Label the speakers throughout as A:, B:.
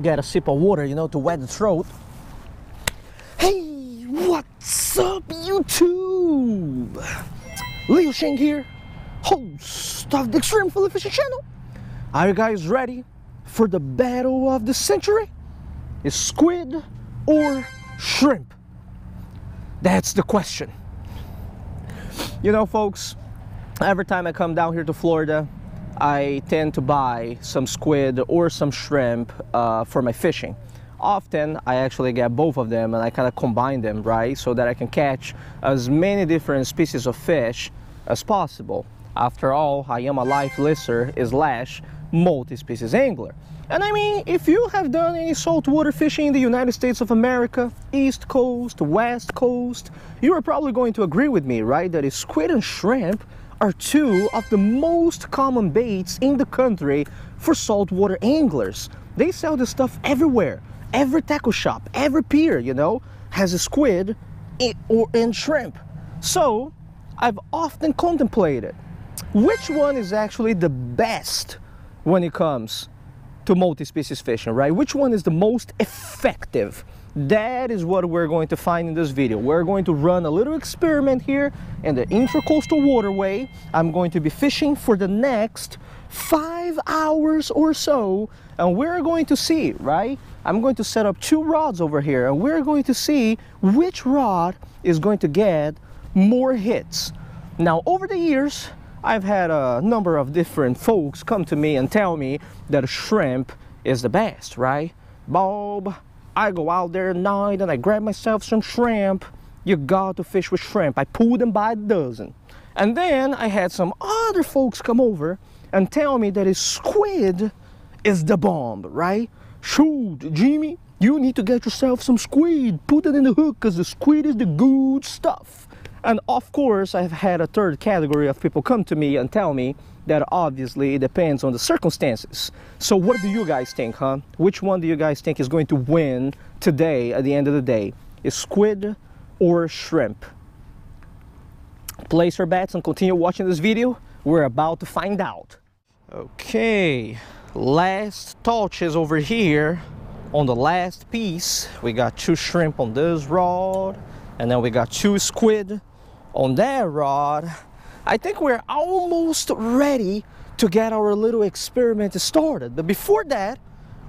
A: get a sip of water, you know, to wet the throat. Hey, what's up, YouTube? Leo Sheng here, host of the Extreme Fillet Fishing channel. Are you guys ready for the battle of the century? Is squid or shrimp? That's the question. You know, folks, every time I come down here to Florida, I tend to buy some squid or some shrimp for my fishing. Often I actually get both of them and I kind of combine them, right, so that I can catch as many different species of fish as possible. After all, I am a life lister / multi-species angler. And I mean, if you have done any saltwater fishing in the United States of America, East Coast, West Coast, you are probably going to agree with me, right, that squid and shrimp are two of the most common baits in the country for saltwater anglers. They sell this stuff everywhere. Every tackle shop, every pier, you know, has a squid and shrimp. So I've often contemplated which one is actually the best when it comes to multi-species fishing, right? Which one is the most effective? That is what we're going to find in this video. We're going to run a little experiment here in the Intracoastal Waterway. I'm going to be fishing for the next 5 hours or so, and we're going to see, right? I'm going to set up 2 rods over here, and we're going to see which rod is going to get more hits. Now, over the years, I've had a number of different folks come to me and tell me that shrimp is the best, right? Bob, I go out there at night and I grab myself some shrimp. You got to fish with shrimp. I pull them by the dozen. And then I had some other folks come over and tell me that squid is the bomb, right? Shoot, Jimmy, you need to get yourself some squid. Put it in the hook because the squid is the good stuff. And of course, I've had a third category of people come to me and tell me that obviously it depends on the circumstances. So what do you guys think, huh? Which one do you guys think is going to win today at the end of the day? Is squid or shrimp? Place your bets and continue watching this video. We're about to find out. Okay, last touches over here on the last piece. We got 2 shrimp on this rod, and then we got 2 squid on that rod. I think we're almost ready to get our little experiment started. But before that,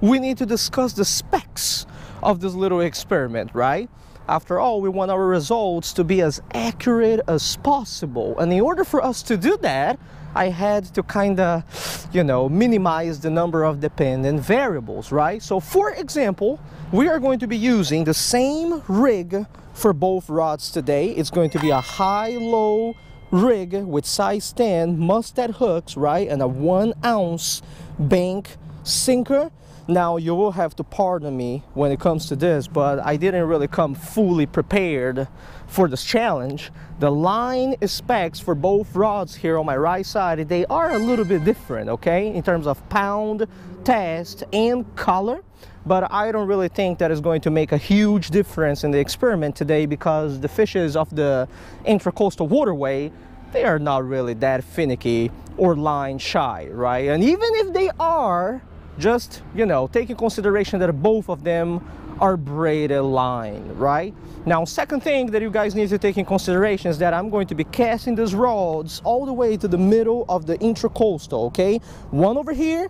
A: we need to discuss the specs of this little experiment, right? After all, we want our results to be as accurate as possible. And in order for us to do that, I had to kind of, you know, minimize the number of dependent variables, right? So for example, we are going to be using the same rig for both rods today. It's going to be a high-low rig with size 10 mustad hooks, right, and a 1 ounce bank sinker. Now you will have to pardon me when it comes to this, but I didn't really come fully prepared for this challenge. The line specs for both rods here on my right side, they are a little bit different, okay, in terms of pound, test, and color. But I don't really think that is going to make a huge difference in the experiment today, because the fishes of the Intracoastal Waterway, they are not really that finicky or line shy, right? And even if they are, just, you know, take in consideration that both of them are braided line, right? Now, second thing that you guys need to take in consideration is that I'm going to be casting these rods all the way to the middle of the Intracoastal, okay? One over here,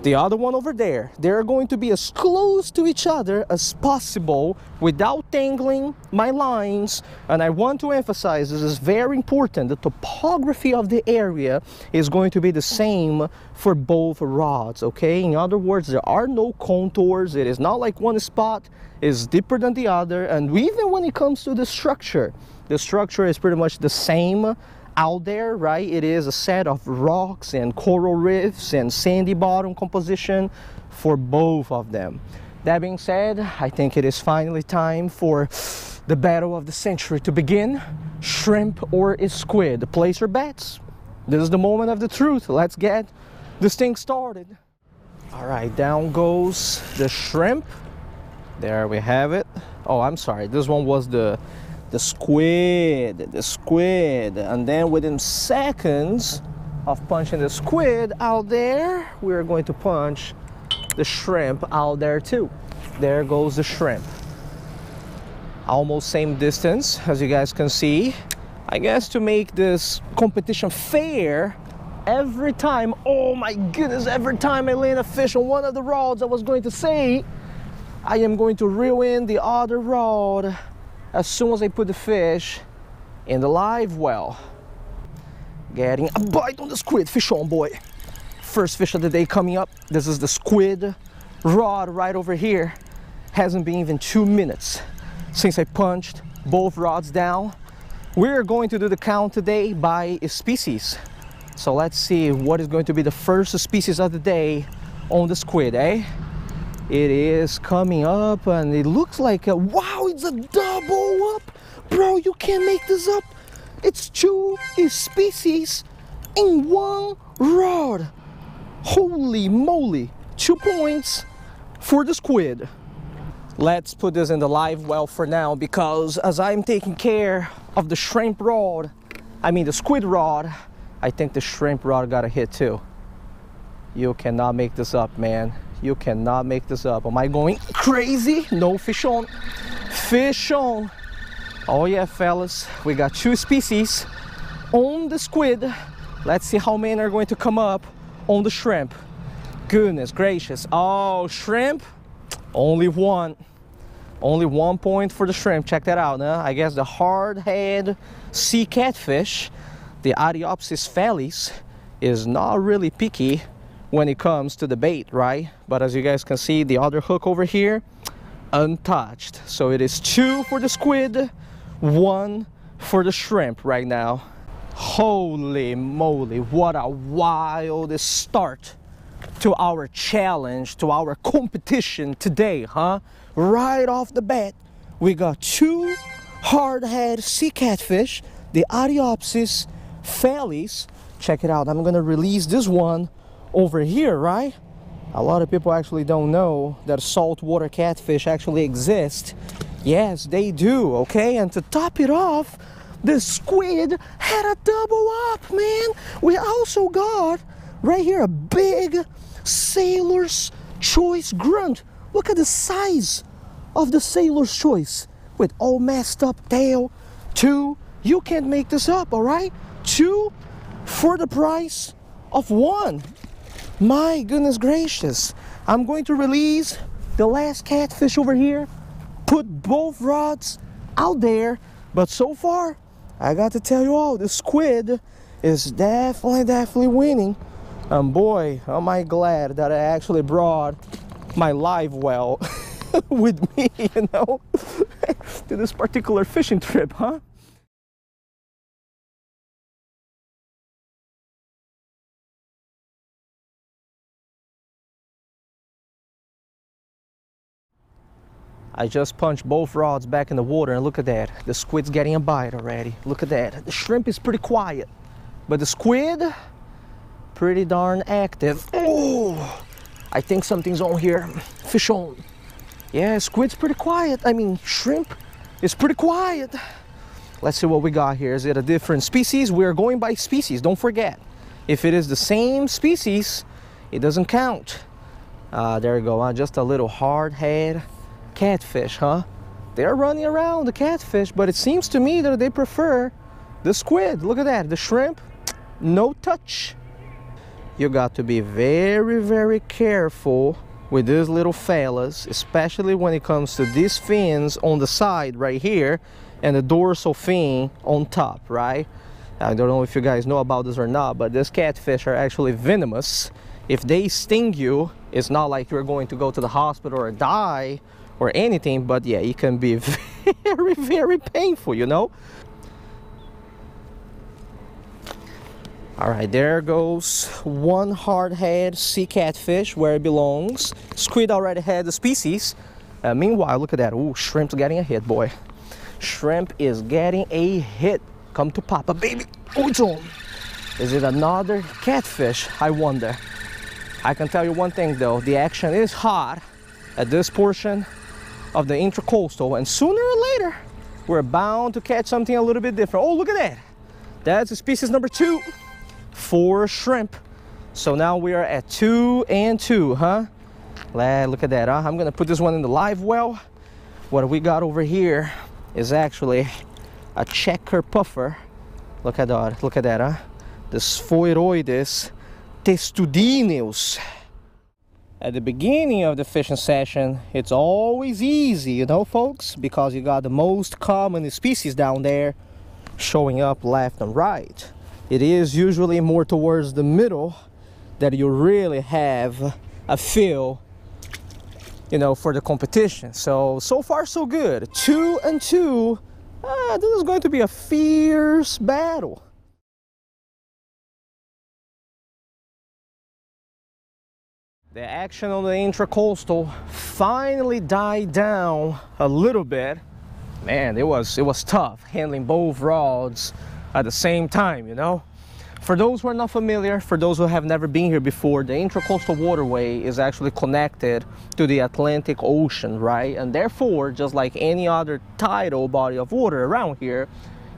A: the other one over there. They're going to be as close to each other as possible without tangling my lines. And I want to emphasize, this is very important, the topography of the area is going to be the same for both rods, okay? In other words, there are no contours. It is not like one spot is deeper than the other. And even when it comes to the structure is pretty much the same out there, right? It is a set of rocks and coral reefs and sandy bottom composition for both of them. That being said, I think it is finally time for the battle of the century to begin. Shrimp or squid? Place your bets. This is the moment of the truth. Let's get this thing started. All right, down goes the shrimp. There we have it. Oh, I'm sorry, this one was the squid, and then within seconds of punching the squid out there, we're going to punch the shrimp out there too. There goes the shrimp. Almost same distance, as you guys can see. I guess to make this competition fair, every time, oh my goodness, every time I land a fish on one of the rods, I was going to say, I am going to reel in the other rod as soon as I put the fish in the live well. Getting a bite on the squid. Fish on, boy. First fish of the day coming up. This is the squid rod right over here. Hasn't been even 2 minutes since I punched both rods down. We're going to do the count today by species. So let's see what is going to be the first species of the day on the squid, eh? It is coming up and it looks like a, wow, it's a double up. Bro, you can't make this up. It's 2 species in 1 rod. Holy moly. 2 points for the squid. Let's put this in the live well for now, because as I'm taking care of the shrimp rod, the squid rod, I think the shrimp rod got a hit too. You cannot make this up, man. You cannot make this up. Am I going crazy? No, fish on. Fish on. Oh yeah, fellas, we got 2 species on the squid. Let's see how many are going to come up on the shrimp. Goodness gracious. Oh, shrimp, only 1. Only 1 point for the shrimp. Check that out, huh? I guess the hard-head sea catfish, the Argentinus fellis, is not really picky when it comes to the bait, right? But as you guys can see, the other hook over here, untouched. So it is 2 for the squid, 1 for the shrimp right now. Holy moly, what a wild start to our challenge, to our competition today, huh? Right off the bat, we got 2 hard-head sea catfish, the Argentinus fellis. Check it out, I'm gonna release this one over here, right? A lot of people actually don't know that saltwater catfish actually exist. Yes, they do, okay? And to top it off, the squid had a double up, man. We also got right here a big sailor's choice grunt. Look at the size of the sailor's choice with all messed up tail. 2, you can't make this up, all right? 2 for the price of 1. My goodness gracious. I'm going to release the last catfish over here, put both rods out there, but so far, I got to tell you all, the squid is definitely winning. And boy, am I glad that I actually brought my live well with me, you know, to this particular fishing trip, huh? I just punched both rods back in the water and look at that. The squid's getting a bite already. Look at that. The shrimp is pretty quiet, but the squid, pretty darn active. Oh, I think something's on here. Fish on. Yeah, squid's pretty quiet. Shrimp is pretty quiet. Let's see what we got here. Is it a different species? We're going by species, don't forget. If it is the same species, it doesn't count. There you go, just a little hard head catfish, huh? They're running around the catfish, but it seems to me that they prefer the squid. Look at that, the shrimp, no touch. You got to be very careful with these little fellas, especially when it comes to these fins on the side right here and the dorsal fin on top, right? I don't know if you guys know about this or not, but these catfish are actually venomous. If they sting you, it's not like you're going to go to the hospital or die or anything, but yeah, it can be very painful, you know. All right, there goes 1 hard-head sea catfish where it belongs. Squid already had the species. Meanwhile, look at that. Ooh, shrimp's getting a hit, boy. Shrimp is getting a hit. Come to Papa, baby. Oh, it's on. Is it another catfish? I wonder. I can tell you one thing though, the action is hot at this portion of the Intracoastal, and sooner or later we're bound to catch something a little bit different. Oh, look at that. That's species number 2 for shrimp. So now we are at 2 and 2, huh? Look at that, huh? I'm gonna put this one in the live well. What we got over here is actually a checker puffer. Look at that, huh? The Doryteuthis testudinus. At the beginning of the fishing session, it's always easy, you know, folks, because you got the most common species down there showing up left and right. It is usually more towards the middle that you really have a feel, you know, for the competition. So far so good. 2 and 2. This is going to be a fierce battle. The action on the Intracoastal finally died down a little bit. Man, it was tough handling both rods at the same time, you know. For those who are not familiar, for those who have never been here before, the Intracoastal Waterway is actually connected to the Atlantic Ocean, right? And therefore, just like any other tidal body of water around here,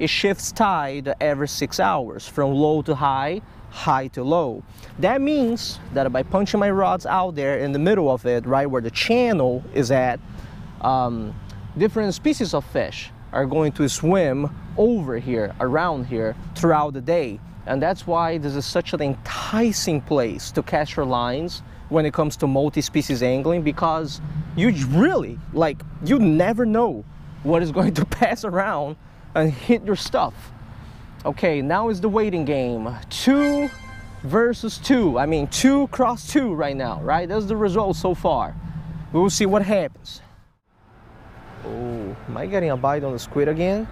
A: it shifts tide every 6 hours from low to high, high to low. That means that by punching my rods out there in the middle of it, right where the channel is at, different species of fish are going to swim over here, around here, throughout the day. And that's why this is such an enticing place to cast your lines when it comes to multi-species angling, because you really, like, you never know what is going to pass around and hit your stuff. Okay, now is the waiting game. 2 versus 2. I mean, 2 cross 2 right now, right? That's the result so far. We will see what happens. Oh, am I getting a bite on the squid again?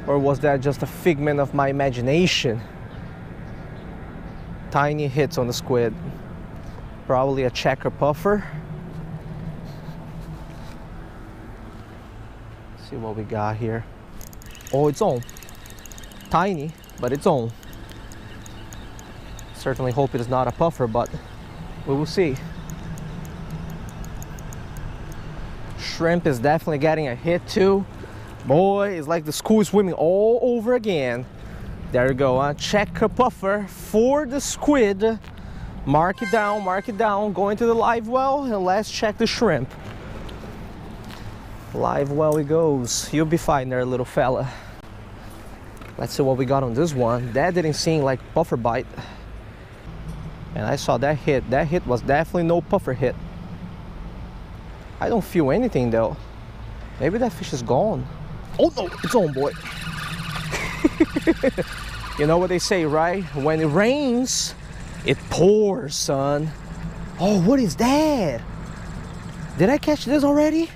A: Or was that just a figment of my imagination? Tiny hits on the squid. Probably a checker puffer. Let's see what we got here. Oh, it's on. Tiny, but it's on. Certainly hope it is not a puffer, but we will see. Shrimp is definitely getting a hit too. Boy, it's like the school is swimming all over again. There you go, huh? Checker puffer for the squid. Mark it down, going to the live well, and let's check the shrimp. Live well it goes. You'll be fine there, little fella. Let's see what we got on this one. That didn't seem like puffer bite. And I saw that hit. That hit was definitely no puffer hit. I don't feel anything though. Maybe that fish is gone. Oh no, it's on, boy. You know what they say, right? When it rains, it pours, son. Oh, what is that? Did I catch this already?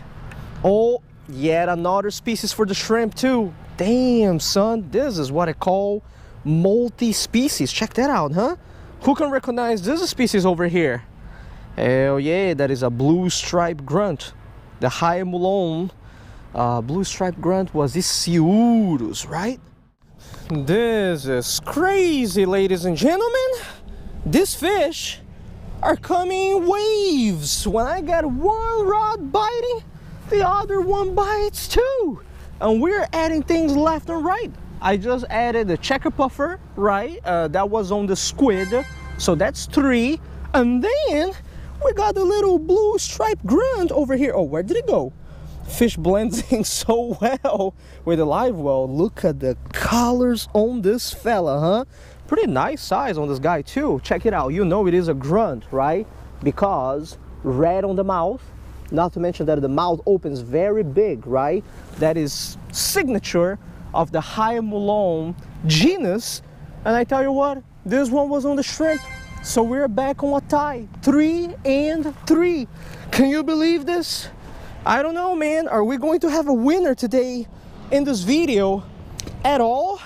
A: Oh, yet another species for the shrimp too. Damn, son, this is what I call multi-species. Check that out, huh? Who can recognize this species over here? Hell yeah, that is a blue striped grunt. The high Mulone blue striped grunt was this Ilecerbrus, right? This is crazy, ladies and gentlemen. These fish are coming in waves. When I got one rod biting, the other one bites too. And we're adding things left and right. I just added the checker puffer, right? That was on the squid, so that's 3. And then we got the little blue striped grunt over here. Oh, where did it go? Fish blends in so well with the live well. Look at the colors on this fella, huh? Pretty nice size on this guy too. Check it out. You know it is a grunt, right? Because red on the mouth. Not to mention that the mouth opens very big, right? That is signature of the high Mulone genus. And I tell you what, this one was on the shrimp. So we're back on a tie. 3 and 3. Can you believe this? I don't know, man. Are we going to have a winner today in this video at all?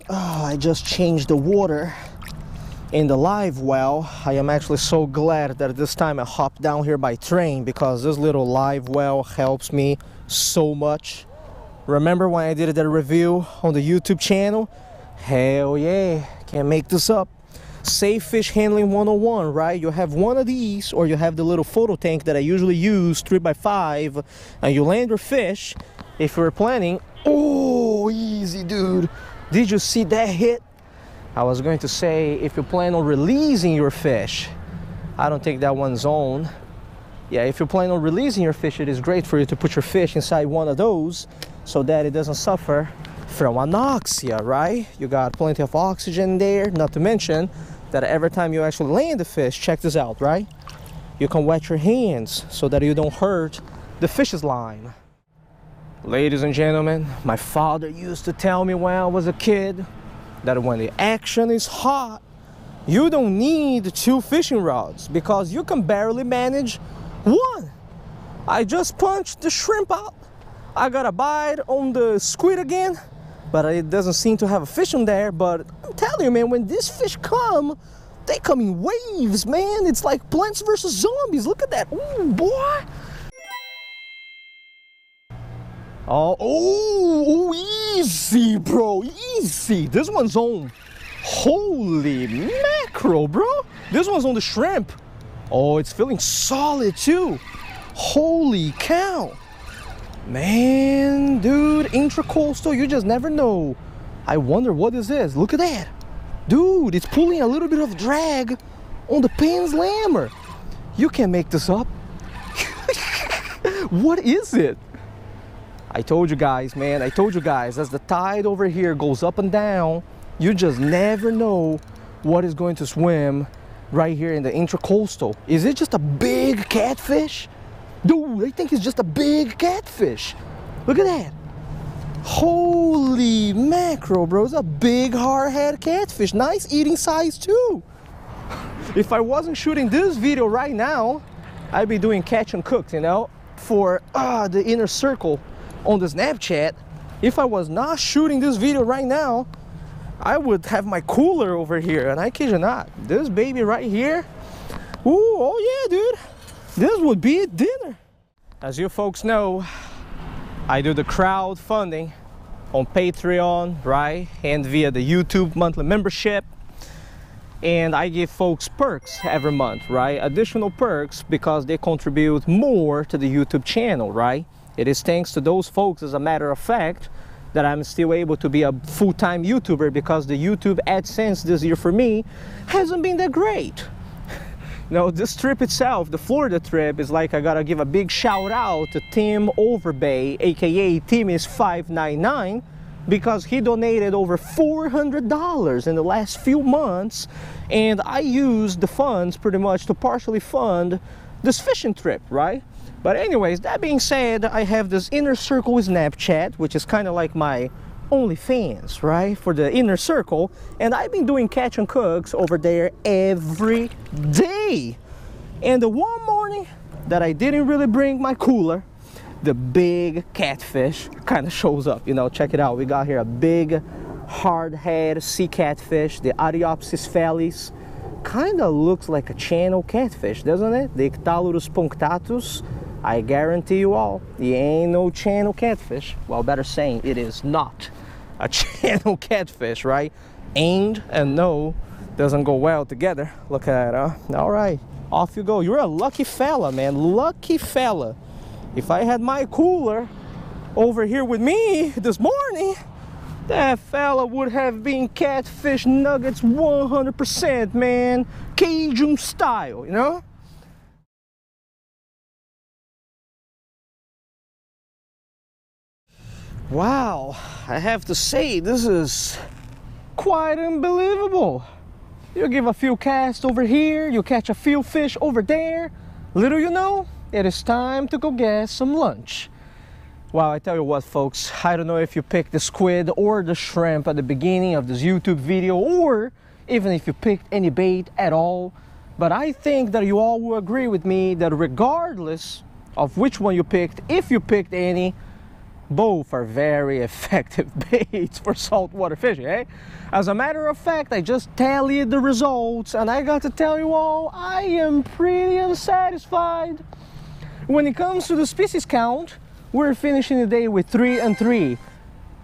A: Oh, I just changed the water in the live well. I am actually so glad that this time I hopped down here by train, because this little live well helps me so much. Remember when I did that review on the YouTube channel? Hell yeah, can't make this up. Safe fish handling 101, right? You have one of these, or you have the little photo tank that I usually use, 3x5, and you land your fish. If you're planning, oh, easy, dude. Did you see that hit? I was going to say, if you plan on releasing your fish, I don't think that one's on. Yeah, if you plan on releasing your fish, it is great for you to put your fish inside one of those so that it doesn't suffer from anoxia, right? You got plenty of oxygen there, not to mention that every time you actually land the fish, check this out, right? You can wet your hands so that you don't hurt the fish's line. Ladies and gentlemen, my father used to tell me when I was a kid that when the action is hot, you don't need 2 fishing rods because you can barely manage 1. I just punched the shrimp out. I got a bite on the squid again, but it doesn't seem to have a fish in there. But I'm telling you, man, when these fish come, they come in waves, man. It's like Plants vs. Zombies. Look at that. Ooh, boy. Oh, easy, bro, easy. This one's on. Holy mackerel, bro. This one's on the shrimp. Oh, it's feeling solid too. Holy cow. Man, dude, intracoastal, you just never know. I wonder what this is. Look at that. Dude, it's pulling a little bit of drag on the Penn's lammer. You can't make this up. What is it? I told you guys, man, I told you guys, as the tide over here goes up and down, you just never know what is going to swim right here in the intracoastal. Is it just a big catfish? Dude, I think it's just a big catfish. Look at that. Holy mackerel, bro. It's a big hardhead catfish. Nice eating size too. If I wasn't shooting this video right now, I'd be doing catch and cooks, you know, for the inner circle on the Snapchat. If I was not shooting this video right now, I would have my cooler over here, and I kid you not, this baby right here, ooh, oh yeah, dude, this would be a dinner. As you folks know, I do the crowdfunding on Patreon, right, and via the YouTube monthly membership, and I give folks perks every month, right, additional perks because they contribute more to the YouTube channel, right. It is thanks to those folks, as a matter of fact, that I'm still able to be a full-time YouTuber, because the YouTube AdSense this year for me hasn't been that great. Now, this trip itself, the Florida trip, is like I gotta give a big shout out to Tim Overbay, aka Timmy's599, because he donated over $400 in the last few months, and I used the funds pretty much to partially fund this fishing trip, right? But anyways, that being said, I have this inner circle Snapchat, which is kind of like my OnlyFans, right, for the inner circle, and I've been doing catch and cooks over there every day. And the one morning that I didn't really bring my cooler, the big catfish kind of shows up. You know, check it out. We got here a big hardhead sea catfish, the Ariopsis phalis. Kind of looks like a channel catfish, doesn't it? The Ictalurus punctatus. I guarantee you all, he ain't no channel catfish. Well, better saying, it is not a channel catfish, right? Ain't and no doesn't go well together. Look at that, huh? All right, off you go. You're a lucky fella, man, lucky fella. If I had my cooler over here with me this morning, that fella would have been catfish nuggets 100%, man. Cajun style, you know? Wow, I have to say, this is quite unbelievable. You give a few casts over here, you catch a few fish over there. Little you know, it is time to go get some lunch. Wow, I tell you what, folks, I don't know if you picked the squid or the shrimp at the beginning of this YouTube video, or even if you picked any bait at all, but I think that you all will agree with me that regardless of which one you picked, if you picked any, both are very effective baits for saltwater fishing, eh? As a matter of fact, I just tallied the results, and I got to tell you all, I am pretty unsatisfied. When it comes to the species count, we're finishing the day with 3 and 3.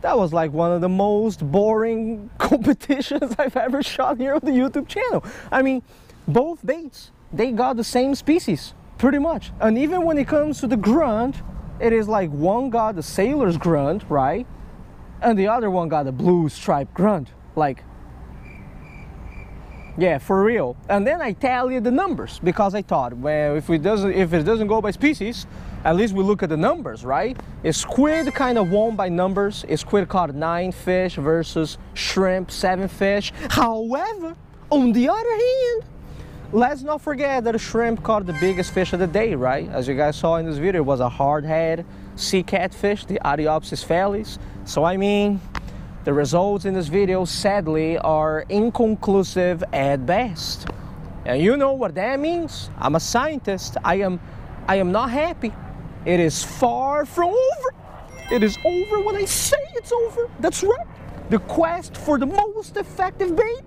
A: That was like one of the most boring competitions I've ever shot here on the YouTube channel. I mean, both baits, they got the same species, pretty much. And even when it comes to the grunt, it is like one got the sailor's grunt, right? And the other one got the blue striped grunt. Like, Yeah, for real. And then I tallied the numbers because I thought, well, if it doesn't go by species, at least we look at the numbers, right? A squid kind of won by numbers. A squid caught 9 fish versus shrimp 7 fish. However, on the other hand, let's not forget that a shrimp caught the biggest fish of the day, right? As you guys saw in this video, it was a hardhead sea catfish, the Argentine Shortfin. So I mean, the results in this video sadly are inconclusive at best. And you know what that means? I'm a scientist. I am not happy. It is far from over. It is over when I say it's over. That's right. The quest for the most effective bait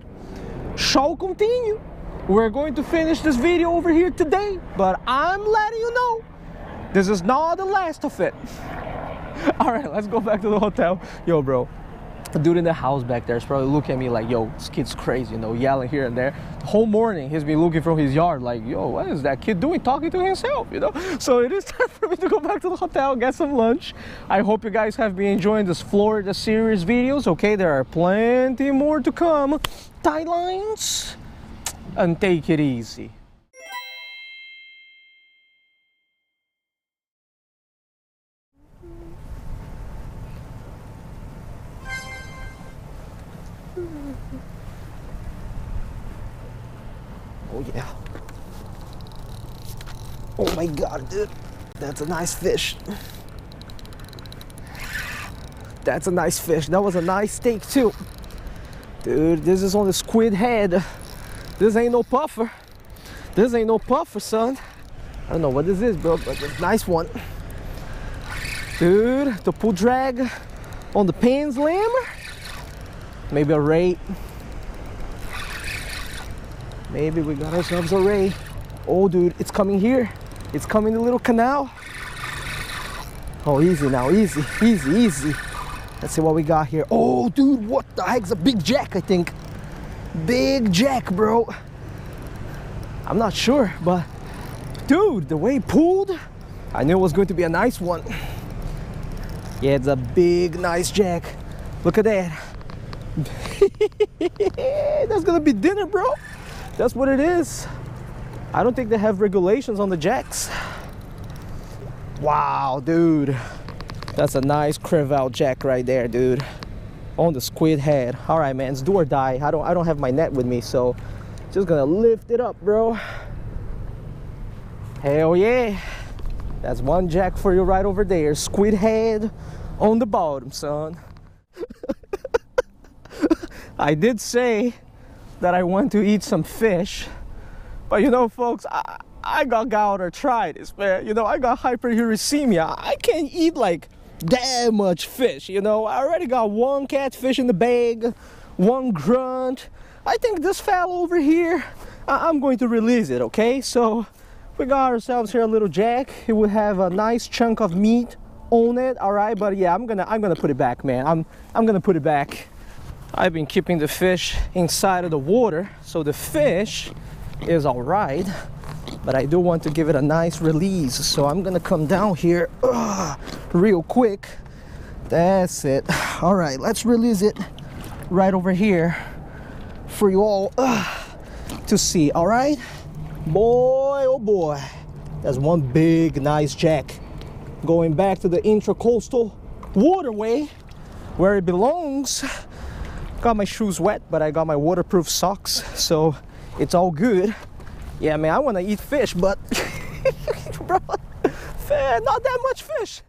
A: shall continue. We're going to finish this video over here today, but I'm letting you know, this is not the last of it. All right, let's go back to the hotel. Yo, bro, the dude in the house back there is probably looking at me like, yo, this kid's crazy, you know, yelling here and there. The whole morning he's been looking from his yard like, yo, what is that kid doing, talking to himself, you know? So it is time for me to go back to the hotel, get some lunch. I hope you guys have been enjoying this Florida series videos, okay? There are plenty more to come. Tie lines and take it easy. Oh yeah. Oh my god, dude. That's a nice fish. That's a nice fish. That was a nice steak too. Dude, this is on the squid head. This ain't no puffer. This ain't no puffer, son. I don't know what this is, bro, but it's a nice one. Dude, the pull drag on the pins limb. Maybe a ray. Maybe we got ourselves a ray. Oh, dude, it's coming here. It's coming the little canal. Oh, easy now, easy, easy, easy. Let's see what we got here. Oh, dude, what the heck's a big jack, I think. Big jack, bro. I'm not sure, but dude, the way he pulled, I knew it was going to be a nice one. Yeah, it's a big, nice jack. Look at that. That's gonna be dinner, bro. That's what it is. I don't think they have regulations on the jacks. Wow, dude. That's a nice crevalle jack right there, dude. On the squid head. All right, man, it's do or die. I don't have my net with me, so just gonna lift it up, bro. Hell yeah. That's one jack for you right over there. Squid head on the bottom, son. I did say that I want to eat some fish, but you know, folks, I got gout arthritis, man. You know, I got hyperuricemia. I can't eat like that much fish, you know. I already got one catfish in the bag, one grunt. I think this fellow over here, I'm going to release it, okay? So we got ourselves here a little jack. It will have a nice chunk of meat on it, all right? But yeah, I'm gonna put it back, man. I'm gonna put it back. I've been keeping the fish inside of the water, so the fish is all right, but I do want to give it a nice release. So I'm gonna come down here real quick. That's it. All right, let's release it right over here for you all to see. All right, boy, oh boy, that's one big nice jack going back to the Intracoastal Waterway where it belongs. Got my shoes wet, but I got my waterproof socks, so it's all good. Yeah, man, I want to eat fish, but bro, not that much fish.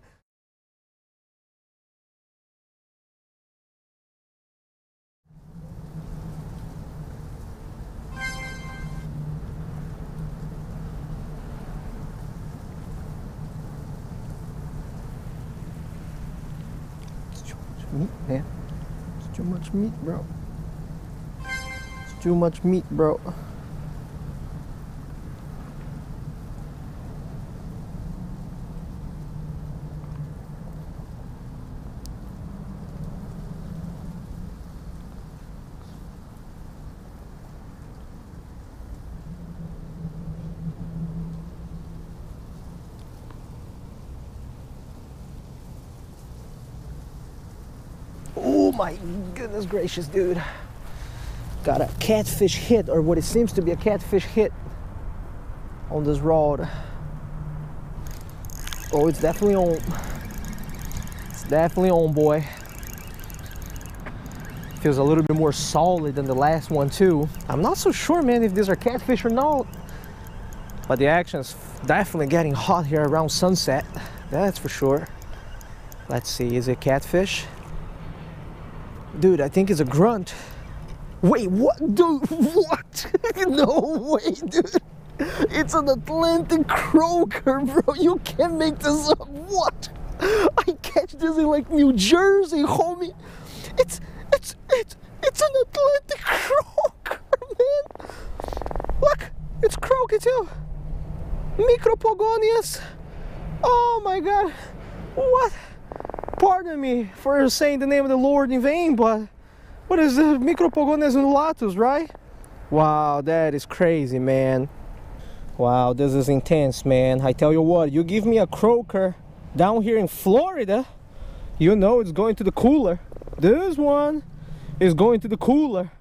A: It's too much meat, man. It's too much meat, bro. It's too much meat, bro. Oh my goodness gracious, dude. Got a catfish hit, or what it seems to be a catfish hit on this rod. Oh, it's definitely on. It's definitely on, boy. Feels a little bit more solid than the last one too. I'm not so sure, man, if these are catfish or not. But the action is definitely getting hot here around sunset. That's for sure. Let's see, is it catfish? Dude, I think it's a grunt. Wait, what? Dude, what? No way, dude. It's an Atlantic croaker, bro. You can't make this up. What? I catch this in like New Jersey, homie. It's an Atlantic croaker, man. Look, it's croaky too. Micropogonias. Oh my God. What? Pardon me for saying the name of the Lord in vain, but what is the Micropogonias undulatus, right? Wow, that is crazy, man. Wow, this is intense, man. I tell you what, you give me a croaker down here in Florida, you know it's going to the cooler. This one is going to the cooler.